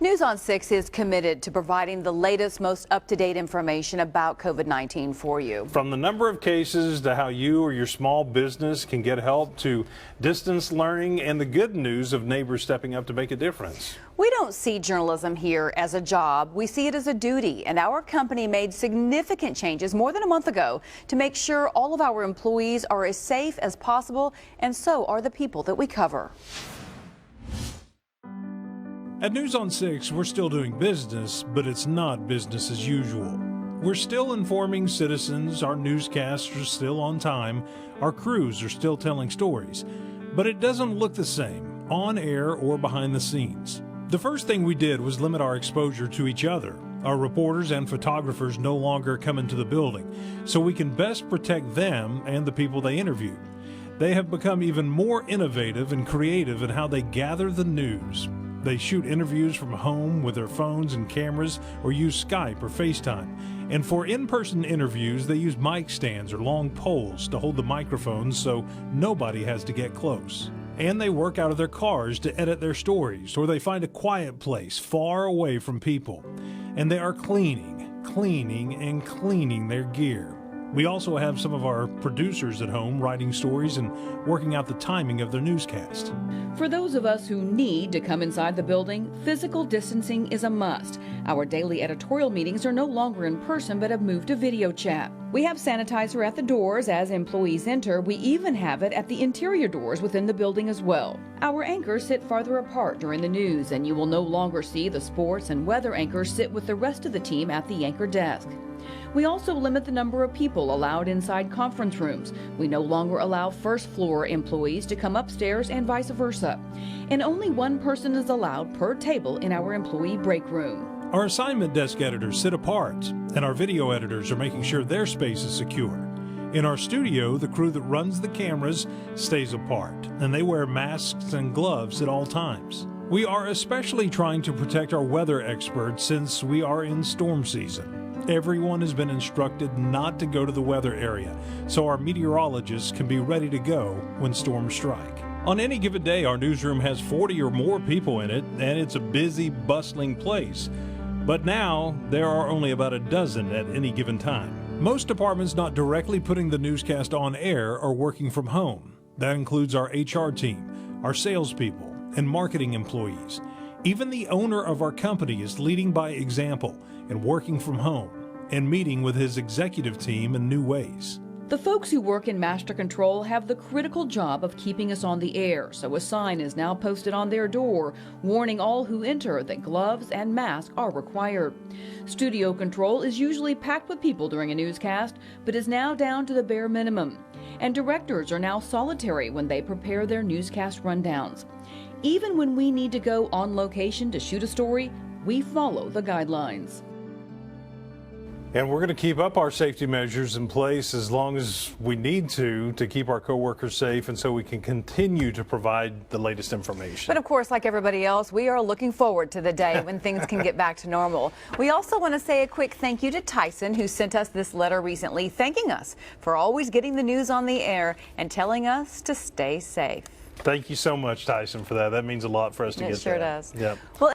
News on 6 is committed to providing the latest, most up-to-date information about COVID-19 for you. From the number of cases to how you or your small business can get help to distance learning and the good news of neighbors stepping up to make a difference. We don't see journalism here as a job. We see it as a duty, and our company made significant changes more than a month ago to make sure all of our employees are as safe as possible, and so are the people that we cover. At News on 6, we're still doing business, but it's not business as usual. We're still informing citizens, our newscasts are still on time, our crews are still telling stories, but it doesn't look the same, on air or behind the scenes. The first thing we did was limit our exposure to each other. Our reporters and photographers no longer come into the building, so we can best protect them and the people they interview. They have become even more innovative and creative in how they gather the news. They shoot interviews from home with their phones and cameras or use Skype or FaceTime. And for in-person interviews, they use mic stands or long poles to hold the microphones so nobody has to get close. And they work out of their cars to edit their stories, or they find a quiet place far away from people. And they are cleaning their gear. We also have some of our producers at home writing stories and working out the timing of their newscast. For those of us who need to come inside the building, physical distancing is a must. Our daily editorial meetings are no longer in person but have moved to video chat. We have sanitizer at the doors as employees enter. We even have it at the interior doors within the building as well. Our anchors sit farther apart during the news, and you will no longer see the sports and weather anchors sit with the rest of the team at the anchor desk. We also limit the number of people allowed inside conference rooms. We no longer allow first floor employees to come upstairs and vice versa. And only one person is allowed per table in our employee break room. Our assignment desk editors sit apart, and our video editors are making sure their space is secure. In our studio, the crew that runs the cameras stays apart, and they wear masks and gloves at all times. We are especially trying to protect our weather experts since we are in storm season. Everyone has been instructed not to go to the weather area, so our meteorologists can be ready to go when storms strike. On any given day, our newsroom has 40 or more people in it, and it's a busy, bustling place. But now, there are only about a dozen at any given time. Most departments not directly putting the newscast on air are working from home. That includes our HR team, our salespeople, and marketing employees. Even the owner of our company is leading by example and working from home and meeting with his executive team in new ways. The folks who work in master control have the critical job of keeping us on the air, so a sign is now posted on their door warning all who enter that gloves and masks are required. Studio control is usually packed with people during a newscast, but is now down to the bare minimum. And directors are now solitary when they prepare their newscast rundowns. Even when we need to go on location to shoot a story, we follow the guidelines. And we're going to keep up our safety measures in place as long as we need to keep our coworkers safe and so we can continue to provide the latest information. But of course, like everybody else, we are looking forward to the day when things can get back to normal. We also want to say a quick thank you to Tyson, who sent us this letter recently thanking us for always getting the news on the air and telling us to stay safe. Thank you so much, Tyson, for that. That means a lot for us to get that. It sure does. Yep. Well,